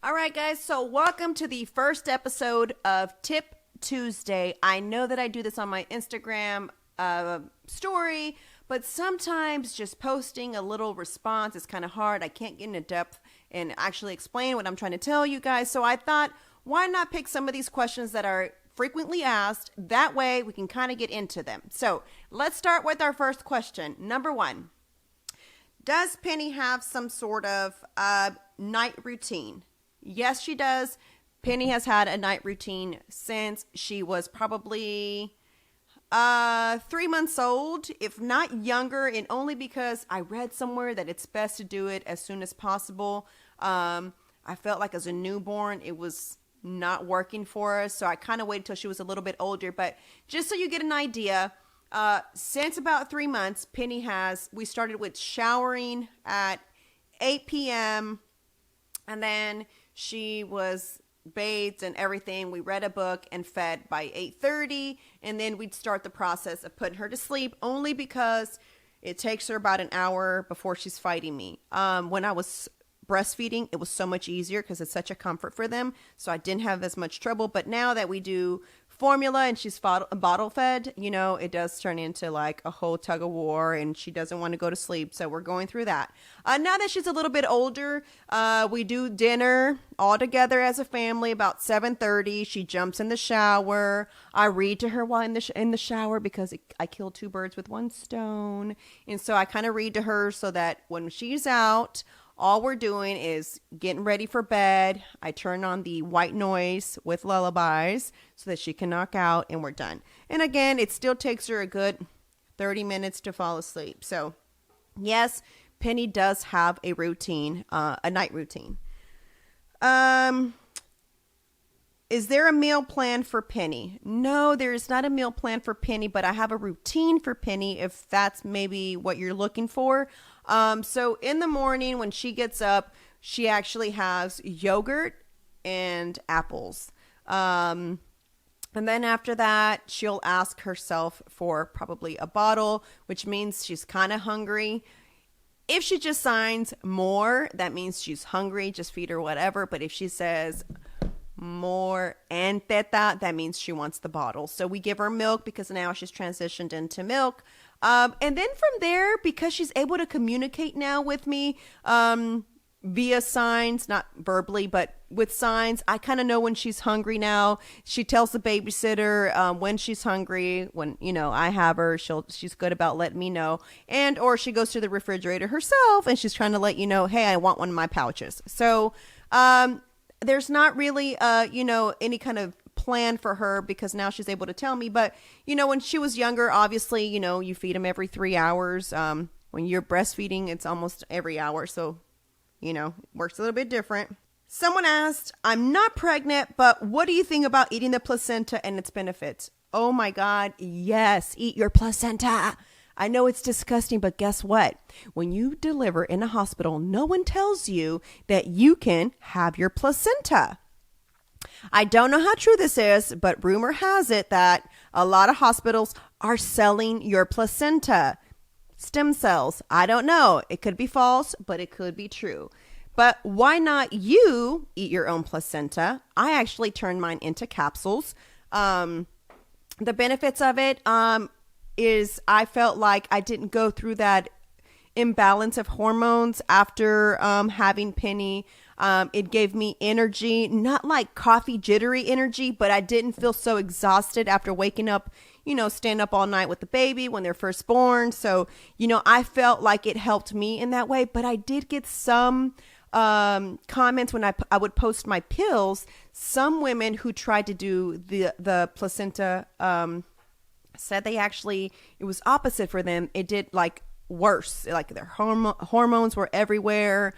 All right, guys, so welcome to the first episode of Tip Tuesday. I know that I do this on my Instagram story, but sometimes just posting a little response is kind of hard. I can't get into depth and actually explain what I'm trying to tell you guys. So I thought, why not pick some of these questions that are frequently asked? That way we can kind of get into them. So let's start with our first question. Number one, does Penny have some sort of night routine? Yes, she does. Penny has had a night routine since she was probably 3 months old, if not younger, and only because I read somewhere that it's best to do it as soon as possible. I felt like as a newborn, it was not working for us, so I kind of waited till she was a little bit older. But just so you get an idea, since about 3 months, we started with showering at 8 p.m. and then she was bathed and everything. We read a book and fed by 8:30, and then we'd start the process of putting her to sleep, only because it takes her about an hour before she's fighting me. When I was breastfeeding, it was so much easier because it's such a comfort for them, so I didn't have as much trouble. But now that we do formula and she's bottle fed, it does turn into like a whole tug of war, and she doesn't want to go to sleep, so we're going through that. Now that she's a little bit older, we do dinner all together as a family about 7:30. She jumps in the shower. I read to her while in the shower because I kill two birds with one stone, and so I kind of read to her so that when she's out, all we're doing is getting ready for bed. I turn on the white noise with lullabies so that she can knock out, and we're done. And again, it still takes her a good 30 minutes to fall asleep. So yes, Penny does have a routine, a night routine. Is there a meal plan for Penny? No, there is not a meal plan for Penny, but I have a routine for Penny if that's maybe what you're looking for. So in the morning when she gets up, she actually has yogurt and apples. And then after that, she'll ask herself for probably a bottle, which means she's kind of hungry. If she just signs more, that means she's hungry. Just feed her whatever. But if she says more and teta, that means she wants the bottle. So we give her milk because now she's transitioned into milk. And then from there, because she's able to communicate now with me via signs, not verbally, but with signs, I kind of know when she's hungry now. She tells the babysitter when she's hungry. When, I have her, she's good about letting me know. And or she goes to the refrigerator herself and she's trying to let you know, hey, I want one of my pouches. So there's not really, any kind of plan for her because now she's able to tell me. But, when she was younger, obviously, you feed them every 3 hours. When you're breastfeeding, it's almost every hour. So, it works a little bit different. Someone asked, I'm not pregnant, but what do you think about eating the placenta and its benefits? Oh my God. Yes. Eat your placenta. I know it's disgusting, but guess what? When you deliver in a hospital, no one tells you that you can have your placenta. I don't know how true this is, but rumor has it that a lot of hospitals are selling your placenta. Stem cells. I don't know. It could be false, but it could be true. But why not you eat your own placenta? I actually turned mine into capsules. The benefits of it is I felt like I didn't go through that imbalance of hormones after having Penny. It gave me energy, not like coffee jittery energy, but I didn't feel so exhausted after waking up, staying up all night with the baby when they're first born. So, I felt like it helped me in that way, but I did get some comments when I would post my pills. Some women who tried to do the placenta said it was opposite for them. It did like worse, like their hormones were everywhere.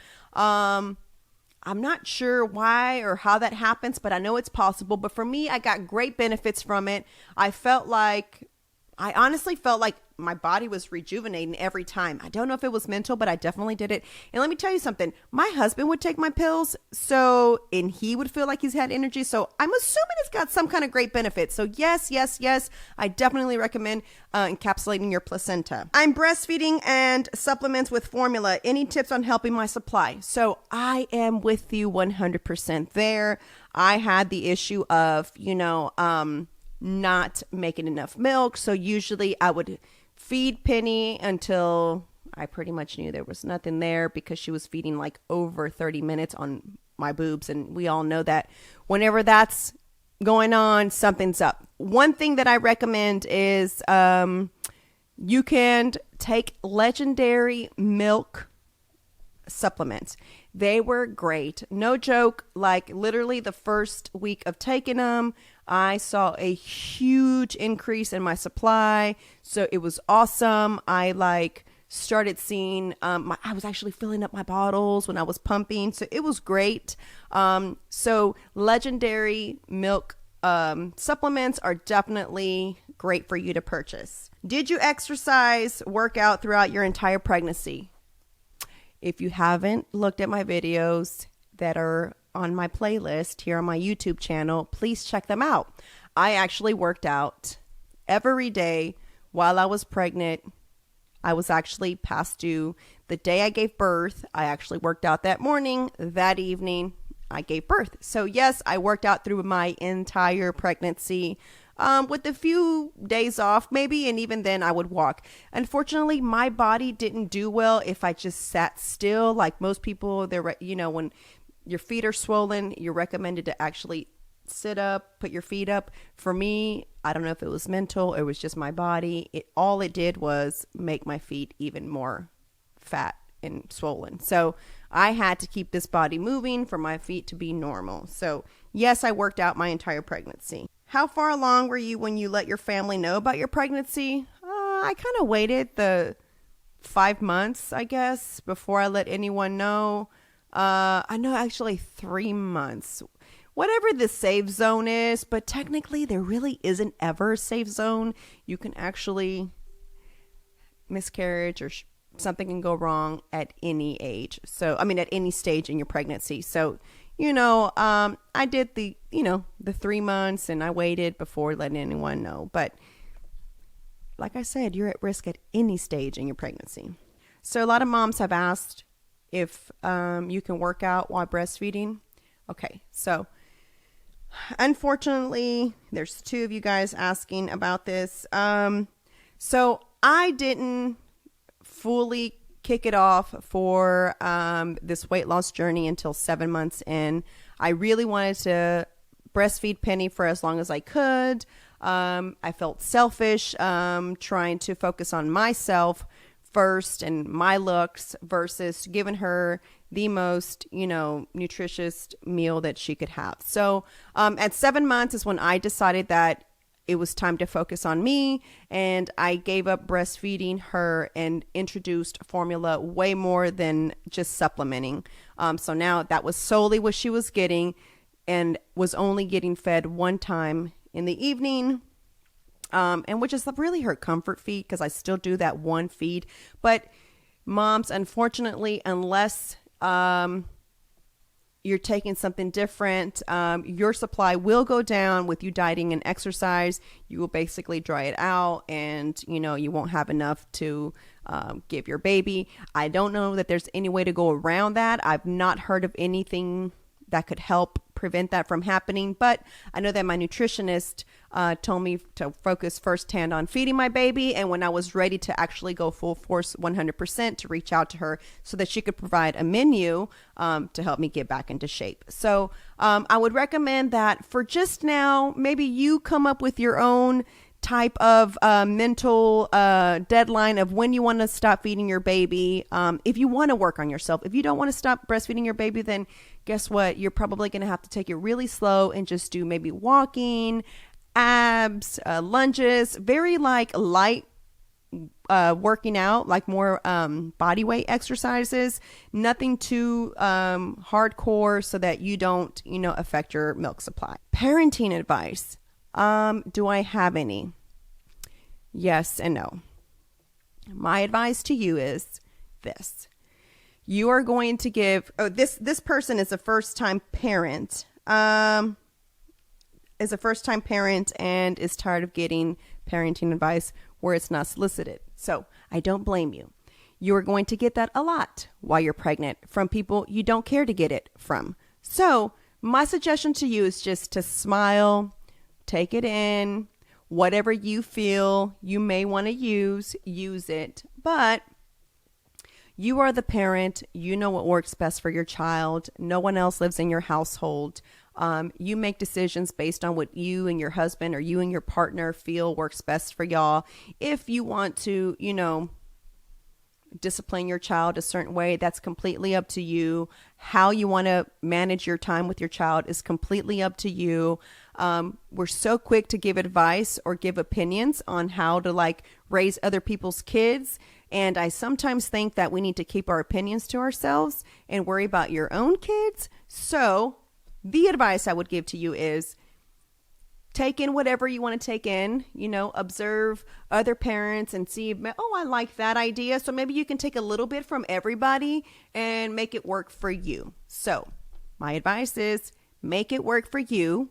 I'm not sure why or how that happens, but I know it's possible. But for me, I got great benefits from it. I honestly felt like my body was rejuvenating every time. I don't know if it was mental, but I definitely did it. And let me tell you something. My husband would take my pills, and he would feel like he's had energy. So I'm assuming it's got some kind of great benefit. So yes, I definitely recommend encapsulating your placenta. I'm breastfeeding and supplements with formula. Any tips on helping my supply? So I am with you 100% there. I had the issue of, not making enough milk. So usually I would feed Penny until I pretty much knew there was nothing there, because she was feeding like over 30 minutes on my boobs. And we all know that whenever that's going on, something's up. One thing that I recommend is you can take Legendary milk supplements. They were great. No joke. Like literally the first week of taking them, I saw a huge increase in my supply. So it was awesome. I started seeing, I was actually filling up my bottles when I was pumping. So it was great. So Legendary milk supplements are definitely great for you to purchase. Did you exercise, work out throughout your entire pregnancy? If you haven't looked at my videos that are on my playlist here on my YouTube channel, please check them out. I actually worked out every day while I was pregnant. I was actually past due the day I gave birth. I actually worked out that morning. That evening, I gave birth. So yes, I worked out through my entire pregnancy, with a few days off maybe, and even then I would walk. Unfortunately, my body didn't do well if I just sat still. Like most people, when your feet are swollen, you're recommended to actually sit up, put your feet up. For me, I don't know if it was mental, it was just my body. All it did was make my feet even more fat and swollen. So I had to keep this body moving for my feet to be normal. So yes, I worked out my entire pregnancy. How far along were you when you let your family know about your pregnancy? I kind of waited the 5 months, I guess, before I let anyone know. I know actually 3 months. Whatever the safe zone is, but technically there really isn't ever a safe zone. You can actually miscarriage or something can go wrong at any age. So, at any stage in your pregnancy. So, I did the 3 months and I waited before letting anyone know. But like I said, you're at risk at any stage in your pregnancy. So a lot of moms have asked if you can work out while breastfeeding. Okay, so unfortunately, there's 2 of you guys asking about this. So I didn't fully kick it off for this weight loss journey until 7 months in. I really wanted to breastfeed Penny for as long as I could. I felt selfish trying to focus on myself first and my looks versus giving her the most, nutritious meal that she could have. So at 7 months is when I decided that it was time to focus on me, and I gave up breastfeeding her and introduced formula way more than just supplementing. So now that was solely what she was getting, and was only getting fed 1 time in the evening, and which is really her comfort feed, because I still do that 1 feed. But moms, unfortunately, unless you're taking something different, your supply will go down with you dieting and exercise. You will basically dry it out, and you won't have enough to give your baby. I don't know that there's any way to go around that. I've not heard of anything that could help prevent that from happening, but I know that my nutritionist told me to focus firsthand on feeding my baby, and when I was ready to actually go full force 100%, to reach out to her so that she could provide a menu to help me get back into shape. So I would recommend that for just now. Maybe you come up with your own type of mental deadline of when you want to stop feeding your baby. If you want to work on yourself, if you don't want to stop breastfeeding your baby, then guess what? You're probably going to have to take it really slow and just do maybe walking, abs, lunges, very light working out, like more body weight exercises, nothing too hardcore, so that you don't affect your milk supply. Parenting advice. Do I have any? Yes and no. My advice to you is this. You are going to give, this person is a first-time parent, and is tired of getting parenting advice where it's not solicited. So I don't blame you. You are going to get that a lot while you're pregnant from people you don't care to get it from. So my suggestion to you is just to smile, take it in, whatever you feel you may want to use it. But you are the parent. You know what works best for your child. No one else lives in your household. You make decisions based on what you and your husband or you and your partner feel works best for y'all. If you want to, discipline your child a certain way, that's completely up to you. How you want to manage your time with your child is completely up to you. We're so quick to give advice or give opinions on how to raise other people's kids. And I sometimes think that we need to keep our opinions to ourselves and worry about your own kids. So the advice I would give to you is take in whatever you want to take in, observe other parents and see, I like that idea. So maybe you can take a little bit from everybody and make it work for you. So my advice is make it work for you.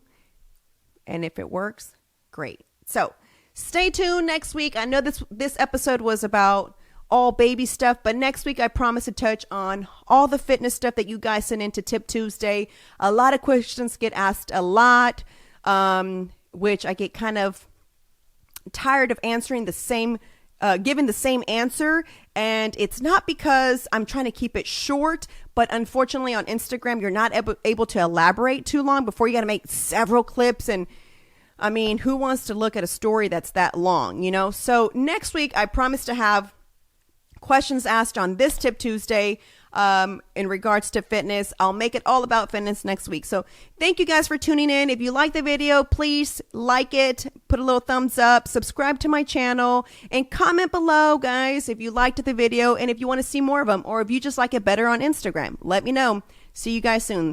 And if it works, great. So stay tuned next week. I know this episode was about all baby stuff, but next week I promise to touch on all the fitness stuff that you guys sent into Tip Tuesday. A lot of questions get asked a lot, which I get kind of tired of answering giving the same answer. And it's not because I'm trying to keep it short, but unfortunately on Instagram, you're not able to elaborate too long before you got to make several clips. And I mean, who wants to look at a story that's that long, So next week, I promise to have questions asked on this Tip Tuesday in regards to fitness. I'll make it all about fitness next week. So thank you guys for tuning in. If you like the video, please like it, put a little thumbs up, subscribe to my channel, and comment below, guys, if you liked the video and if you want to see more of them, or if you just like it better on Instagram. Let me know. See you guys soon.